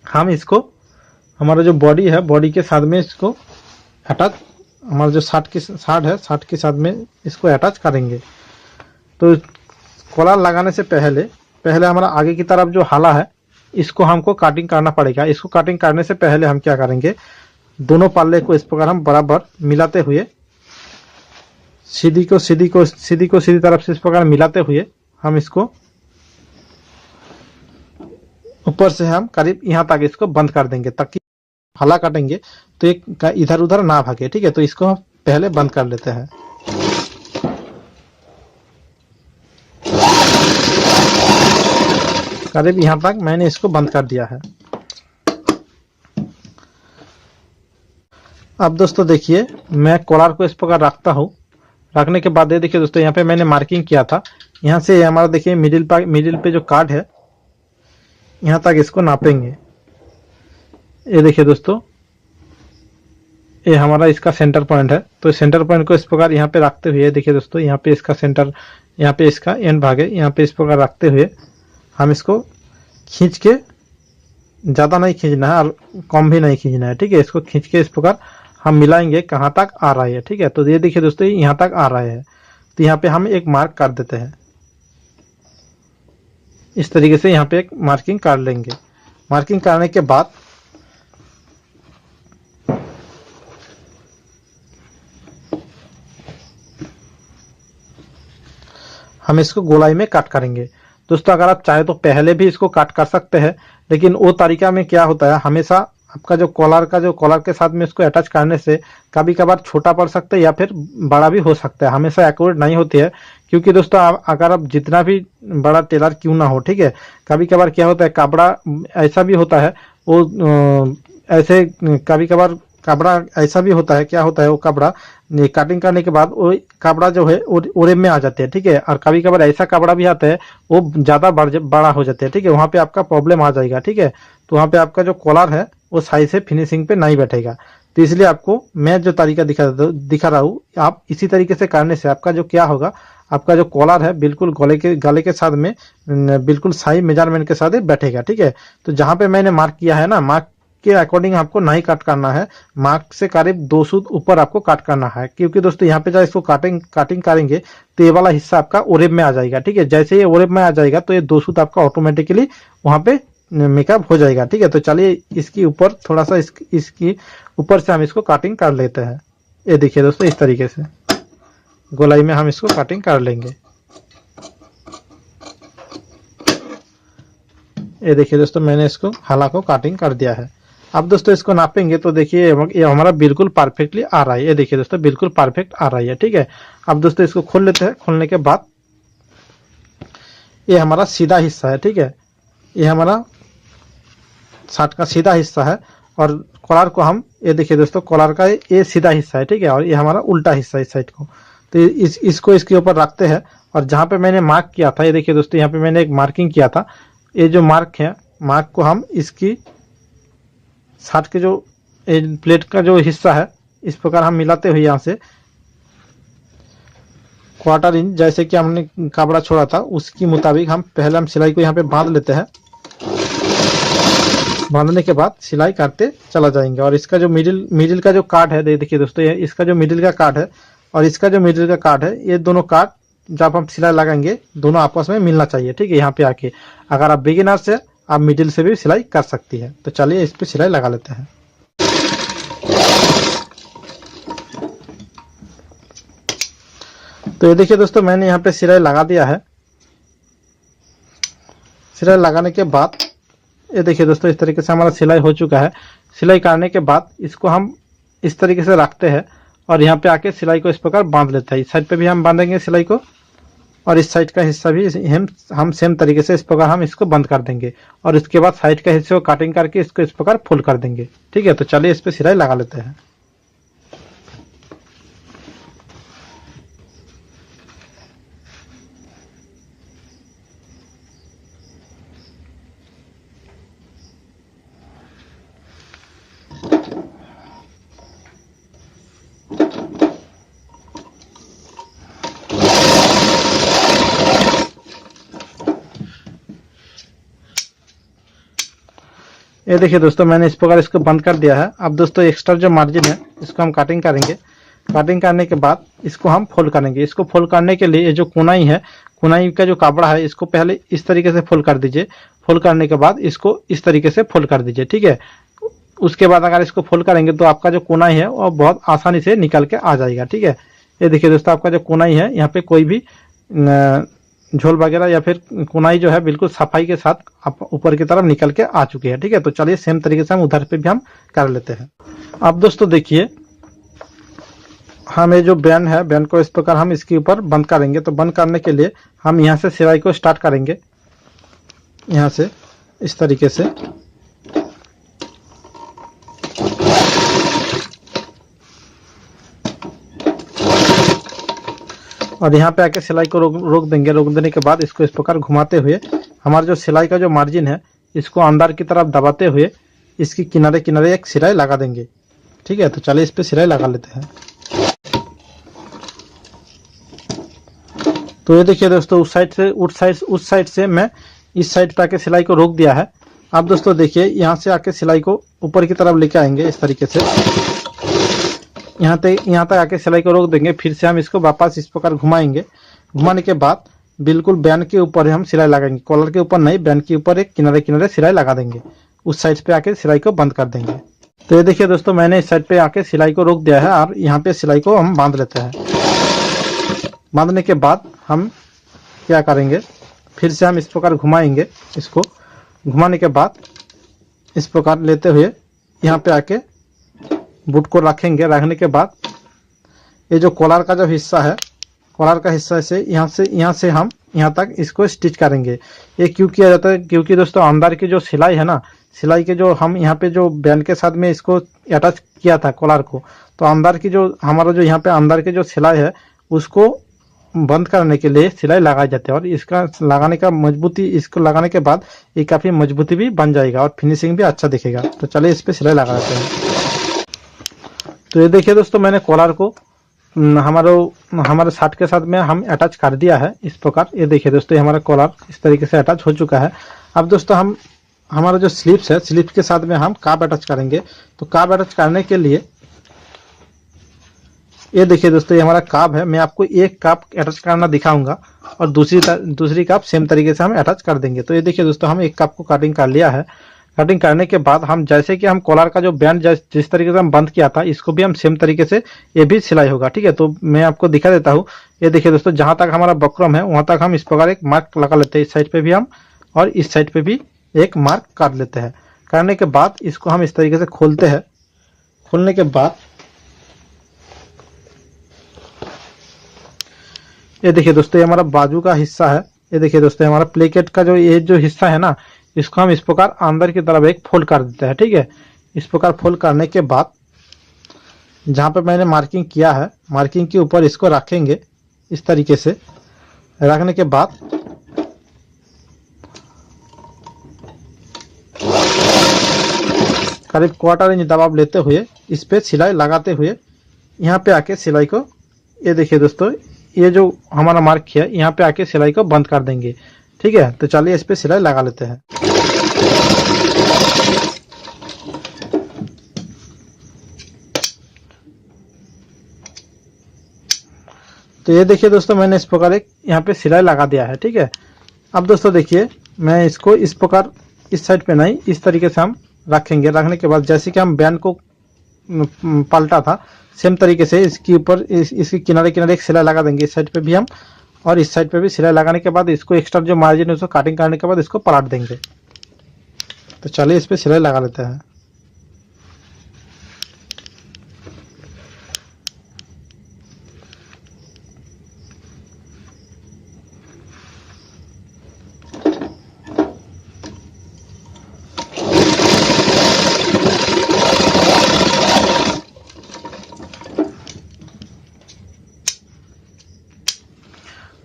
हम इसको, हमारा जो बॉडी है, बॉडी के साथ में इसको अटैच, हमारा जो शार्ट है, शार्ट के साथ में इसको अटैच करेंगे। तो कॉलर लगाने से पहले हमारा आगे की तरफ जो हाला है इसको हमको कटिंग करना पड़ेगा। इसको कटिंग करने से पहले हम क्या करेंगे, दोनों पल्ले को इस प्रकार हम बराबर मिलाते हुए, सीधी तरफ से इस प्रकार मिलाते हुए हम इसको ऊपर से हम करीब यहाँ तक इसको बंद कर देंगे, ताकि हाला काटेंगे तो एक इधर उधर ना भागे। ठीक है, तो इसको हम पहले बंद कर लेते हैं। करीब यहाँ तक मैंने इसको बंद कर दिया है। अब दोस्तों देखिए, मैं कॉलर को इस प्रकार रखता हूँ। रखने के बाद ये देखिए दोस्तों, यहाँ पे मैंने मार्किंग किया था, यहाँ से हमारा देखिए मिडिल पे जो कार्ड है यहाँ तक इसको नापेंगे। ये देखिए दोस्तों, ये हमारा इसका सेंटर पॉइंट है। तो सेंटर पॉइंट को इस प्रकार यहाँ पे रखते हुए, देखिए दोस्तों, यहाँ पे इसका सेंटर, यहाँ पे इसका एंड भाग है, यहाँ पे इस प्रकार रखते हुए हम इसको खींच के, ज़्यादा नहीं खींचना है और कम भी नहीं खींचना है। ठीक है, इसको खींच के इस प्रकार हम मिलाएंगे कहाँ तक आ रहा है। ठीक है, तो ये देखिए दोस्तों, यहाँ तक आ रहा है, तो यहाँ पे हम एक मार्क कर देते हैं। इस तरीके से यहाँ पे एक मार्किंग कर लेंगे। मार्किंग करने के बाद हम इसको गोलाई में कट करेंगे। दोस्तों अगर आप चाहे तो पहले भी इसको कट कर सकते हैं, लेकिन वो तरीका में क्या होता है, हमेशा आपका जो कॉलर के साथ में इसको अटैच करने से कभी कभार छोटा पड़ सकता है या फिर बड़ा भी हो सकता है, हमेशा एक्यूरेट नहीं होती है। क्योंकि दोस्तों अगर आप जितना भी बड़ा टेलर क्यों ना हो, ठीक है, कभी कभार क्या होता है, कपड़ा ऐसा भी होता है, वो ऐसे कभी कभार कपड़ा ऐसा भी होता है, क्या होता है, वो कपड़ा कटिंग करने के बाद वो कपड़ा जो है ओरे में आ जाते हैं। ठीक है, और कभी कभार ऐसा कपड़ा भी आता है वो ज़्यादा बड़ा हो जाता है। ठीक है, वहाँ पे आपका प्रॉब्लम आ जाएगा। ठीक है, तो वहाँ पे आपका जो कॉलर है वो सही से फिनिशिंग पे नहीं बैठेगा। तो इसलिए आपको मैं जो तरीका दिखा रहा हूँ, आप इसी तरीके से करने से आपका जो क्या होगा, आपका जो कॉलर है बिल्कुल गले के साथ में बिल्कुल सही मेजरमेंट के साथ बैठेगा। ठीक है, तो जहाँ पे मैंने मार्क किया है ना, मार्क के अकॉर्डिंग आपको नहीं कट करना है, मार्क से करीब 2 सूत ऊपर आपको कट करना है। क्योंकि दोस्तों यहाँ पे जब इसको कटिंग करेंगे तो ये वाला हिस्सा आपका ओरेब में आ जाएगा। ठीक है, जैसे ये ओरेब में आ जाएगा तो ये 2 सूत आपका ऑटोमेटिकली वहाँ पे मेकअप हो जाएगा। ठीक है, तो चलिए इसकी ऊपर थोड़ा सा इसकी ऊपर से हम इसको कटिंग कर लेते हैं। ये देखिए दोस्तों, इस तरीके से गोलाई में हम इसको कटिंग कर लेंगे। ये देखिए दोस्तों, मैंने इसको हाला को कटिंग कर दिया है। अब दोस्तों इसको नापेंगे तो देखिए ये हमारा बिल्कुल परफेक्टली आ रहा है। ये देखिए दोस्तों, बिल्कुल परफेक्ट आ रहा है। ठीक है, अब दोस्तों इसको खोल लेते हैं। खोलने के बाद ये हमारा सीधा हिस्सा है, ठीक है, ये हमारा शर्ट का सीधा हिस्सा है। और कॉलर को हम, ये देखिए दोस्तों, कॉलर का ये सीधा हिस्सा है, ठीक है, और ये हमारा उल्टा हिस्सा है इस साइड को। तो इसको इसके ऊपर रखते हैं और जहाँ पे मैंने मार्क किया था, ये देखिए दोस्तों, यहाँ पे मैंने एक मार्किंग किया था, ये जो मार्क है, मार्क को हम इसकी शर्ट के जो प्लेट का जो हिस्सा है, इस प्रकार हम मिलाते हुए यहाँ से 1/4 इंच जैसे कि हमने कपड़ा छोड़ा था उसके मुताबिक हम पहले हम सिलाई को यहाँ पे बांध लेते हैं। बांधने के बाद सिलाई काटते चला जाएंगे। और इसका जो मिडिल का जो काट है, देखिए दोस्तों, ये इसका जो मिडिल का काट है और इसका जो मिडिल का काट है, ये दोनों काट जब हम सिलाई लगाएंगे दोनों आपस में मिलना चाहिए, ठीक है। यहाँ पे आके अगर आप बिगिनर्स है, आप मिडिल से भी सिलाई कर सकती है। तो चलिए इस पे सिलाई लगा लेते हैं। तो ये देखिए दोस्तों, मैंने यहाँ पे सिलाई लगा दिया है। सिलाई लगाने के बाद ये देखिए दोस्तों, इस तरीके से हमारा सिलाई हो चुका है। सिलाई करने के बाद इसको हम इस तरीके से रखते हैं और यहाँ पे आके सिलाई को इस प्रकार बांध लेते हैं। इस साइड पे भी हम बांधेंगे सिलाई को और इस साइड का हिस्सा भी हम सेम तरीके से इस प्रकार हम इसको बंद कर देंगे और इसके बाद साइड का हिस्से को कटिंग करके इसको इस प्रकार फोल्ड कर देंगे, ठीक है। तो चलिए इस पे सिलाई लगा लेते हैं। ये देखिए दोस्तों, मैंने इस प्रकार इसको बंद कर दिया है। अब दोस्तों एक्स्ट्रा जो मार्जिन है इसको हम कटिंग करेंगे। कटिंग करने के बाद इसको हम फोल्ड करेंगे। इसको फोल्ड करने के लिए ये जो कोनाई है, कोनाई का जो कपड़ा है, इसको पहले इस तरीके से फोल्ड कर दीजिए। फोल्ड करने के बाद इसको इस तरीके से फोल्ड कर दीजिए, ठीक है। उसके बाद अगर इसको फोल्ड करेंगे तो आपका जो कोनाई है वो बहुत आसानी से निकल के आ जाएगा, ठीक है। ये देखिए दोस्तों, आपका जो कोनाई है, यहाँ पे कोई भी झोल वगैरह या फिर कोनाई जो है बिल्कुल सफाई के साथ ऊपर की तरफ निकल के आ चुकी है, ठीक है। तो चलिए सेम तरीके से हम उधर पे भी हम कर लेते हैं। अब दोस्तों देखिए, हम ये जो बैन है, बैन को इस प्रकार हम इसके ऊपर बंद करेंगे। तो बंद करने के लिए हम यहाँ से सिलाई को स्टार्ट करेंगे, यहाँ से इस तरीके से। और यहाँ पे आके सिलाई को रोक देंगे। रोक देने के बाद इसको इस प्रकार घुमाते हुए हमारा जो सिलाई का जो मार्जिन है, इसको अंदर की तरफ दबाते हुए इसकी किनारे किनारे एक सिलाई लगा देंगे, ठीक है। तो चलिए इस पे सिलाई लगा लेते हैं। तो ये देखिए दोस्तों, उस साइड से मैं इस साइड पे आके सिलाई को रोक दिया है। अब दोस्तों देखिए, यहाँ से आके सिलाई को ऊपर की तरफ लेके आएंगे इस तरीके से। यहाँ तक आके सिलाई को रोक देंगे। फिर से हम इसको वापस इस प्रकार घुमाएंगे। घुमाने के बाद बिल्कुल बैन के ऊपर हम सिलाई लगाएंगे, कॉलर के ऊपर नहीं, बैन के ऊपर एक किनारे किनारे सिलाई लगा देंगे। उस साइड पे आके सिलाई को बंद कर देंगे। तो ये देखिए दोस्तों, मैंने इस साइड पे आके सिलाई को रोक दिया है और यहाँ पे सिलाई को हम बांध लेते हैं। बांधने के बाद हम क्या करेंगे, फिर से हम इस प्रकार घुमाएंगे। इसको घुमाने के बाद इस प्रकार लेते हुए यहाँ पे आके बूट को रखेंगे। रखने के बाद ये जो कॉलर का जो हिस्सा है, कॉलर का हिस्सा से यहाँ से हम यहाँ तक इसको स्टिच करेंगे। ये क्यों किया जाता है, क्योंकि दोस्तों अंदर की जो सिलाई है ना, सिलाई के जो हम यहाँ पे जो बैन के साथ में इसको अटैच किया था कॉलर को, तो अंदर की जो हमारा जो यहाँ पे अंदर की जो सिलाई है उसको बंद करने के लिए सिलाई लगाई जाती है। और इसका लगाने का मजबूती, इसको लगाने के बाद ये काफ़ी मजबूती भी बन जाएगा और फिनिशिंग भी अच्छा दिखेगा। तो चलिए इस पर सिलाई लगा देते हैं। तो ये देखिए दोस्तों, मैंने कॉलर को हमारे शर्ट के साथ में हम अटैच कर दिया है इस प्रकार। ये देखिए दोस्तों, ये हमारा कॉलर इस तरीके से अटैच हो चुका है। अब दोस्तों हम हमारा जो स्लीव्स है, स्लीव्स के साथ में हम काप अटैच करेंगे। तो काप अटैच करने के लिए ये देखिए दोस्तों, ये हमारा काप है। मैं आपको एक काप अटैच करना दिखाऊंगा और दूसरी काप सेम तरीके से हम अटैच कर देंगे। तो ये देखिए दोस्तों, हम एक काप को कटिंग कर लिया है। कटिंग करने के बाद हम जैसे कि हम कॉलर का जो बैंड जिस तरीके से हम बंद किया था, इसको भी हम सेम तरीके से ये भी सिलाई होगा, ठीक है। तो मैं आपको दिखा देता हूँ। ये देखिए दोस्तों, जहां तक हमारा बकरम है वहां तक हम इस प्रकार एक मार्क लगा लेते हैं। इस साइड पे भी हम और इस साइड पे भी एक मार्क काट लेते हैं। करने के बाद इसको हम इस तरीके से खोलते हैं। खोलने के बाद ये देखिए दोस्तों, ये हमारा बाजू का हिस्सा है। ये देखिए दोस्तों, हमारा प्लेकेट का जो ये जो हिस्सा है ना, इसको हम इस प्रकार अंदर की तरफ एक फोल्ड कर देते हैं। ठीक है, इस प्रकार फोल्ड करने के बाद जहाँ पे मैंने मार्किंग किया है, मार्किंग के ऊपर इसको रखेंगे। इस तरीके से रखने के बाद करीब क्वार्टर इंच दबाव लेते हुए इस पे सिलाई लगाते हुए यहाँ पे आके सिलाई को, ये देखिए दोस्तों, ये जो हमारा मार्क किया यहाँ पे आके सिलाई को बंद कर देंगे। ठीक है, तो चलिए इस पे सिलाई लगा लेते हैं। तो ये देखिए दोस्तों, मैंने इस प्रकार एक यहाँ पे सिलाई लगा दिया है। ठीक है, अब दोस्तों देखिए, मैं इसको इस प्रकार इस साइड पे नहीं, इस तरीके से हम रखेंगे। रखने के बाद जैसे कि हम बैंड को पलटा था, सेम तरीके से इसके ऊपर इसके किनारे किनारे एक सिलाई लगा देंगे। इस साइड पे भी हम और इस साइड पे भी सिलाई लगाने के बाद इसको एक्स्ट्रा जो मार्जिन है उसको काटिंग करने के बाद इसको पलट देंगे। तो चलिए इस पे सिलाई लगा लेते हैं।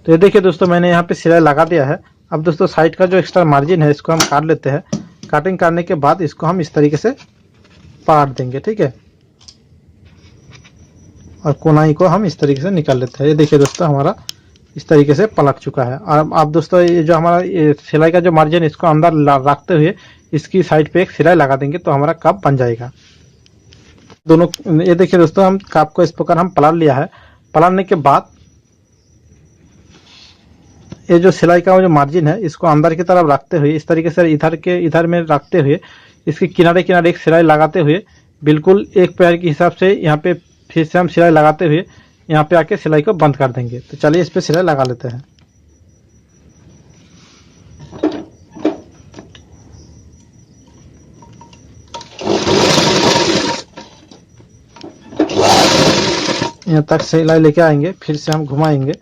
तो ये देखिए दोस्तों, मैंने यहाँ पे सिलाई लगा दिया है। अब दोस्तों साइड का जो एक्स्ट्रा मार्जिन है इसको हम काट लेते हैं। काटिंग करने के बाद इसको हम इस तरीके से पलट देंगे। ठीक है, और कोनाई को हम इस तरीके से निकाल लेते हैं। ये देखिए दोस्तों, हमारा इस तरीके से पलट चुका है। और अब दोस्तों ये जो हमारा ये सिलाई का जो मार्जिन है इसको अंदर रखते हुए इसकी साइड पे एक सिलाई लगा देंगे, तो हमारा कप बन जाएगा। दोनों, ये देखिए दोस्तों, हम कप को इस प्रकार हम पलट लिया है। पलटने के बाद ये जो सिलाई का जो मार्जिन है इसको अंदर की तरफ रखते हुए इस तरीके से इधर में रखते हुए इसके किनारे किनारे एक सिलाई लगाते हुए बिल्कुल एक पैर के हिसाब से यहाँ पे फिर से हम सिलाई लगाते हुए यहाँ पे आके सिलाई को बंद कर देंगे। तो चलिए इस पे सिलाई लगा लेते हैं। यहाँ तक सिलाई लेके आएंगे, फिर से हम घुमाएंगे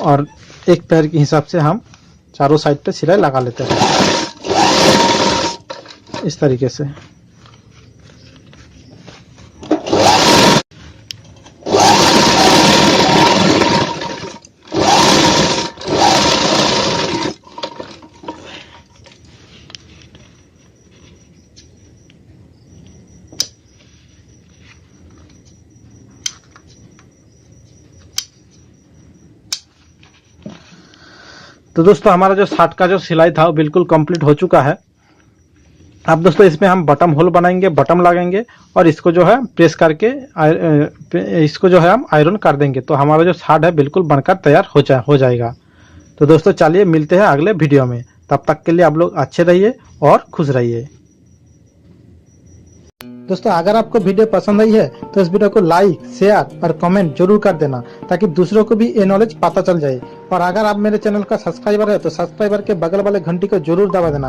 और एक पैर के हिसाब से हम चारों साइड पे सिलाई लगा लेते हैं इस तरीके से। तो दोस्तों हमारा जो शर्ट का जो सिलाई था वो बिल्कुल कंप्लीट हो चुका है। अब दोस्तों इसमें हम बटन होल बनाएंगे, बटन लगाएंगे और इसको जो है प्रेस करके इसको जो है हम आयरन कर देंगे, तो हमारा जो शर्ट है बिल्कुल बनकर तैयार हो जाएगा। तो दोस्तों चलिए मिलते हैं अगले वीडियो में, तब तक के लिए आप लोग अच्छे रहिए और खुश रहिए। दोस्तों अगर आपको वीडियो पसंद आई है तो इस वीडियो को लाइक, शेयर और कमेंट जरूर कर देना, ताकि दूसरों को भी ये नॉलेज पता चल जाए। और अगर आप मेरे चैनल का सब्सक्राइबर है तो सब्सक्राइबर के बगल वाले घंटी को जरूर दबा देना।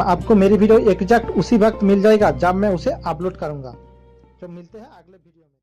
आपको मेरी वीडियो एग्जैक्ट उसी वक्त मिल जाएगा जब मैं उसे अपलोड करूंगा। तो मिलते हैं अगले वीडियो में।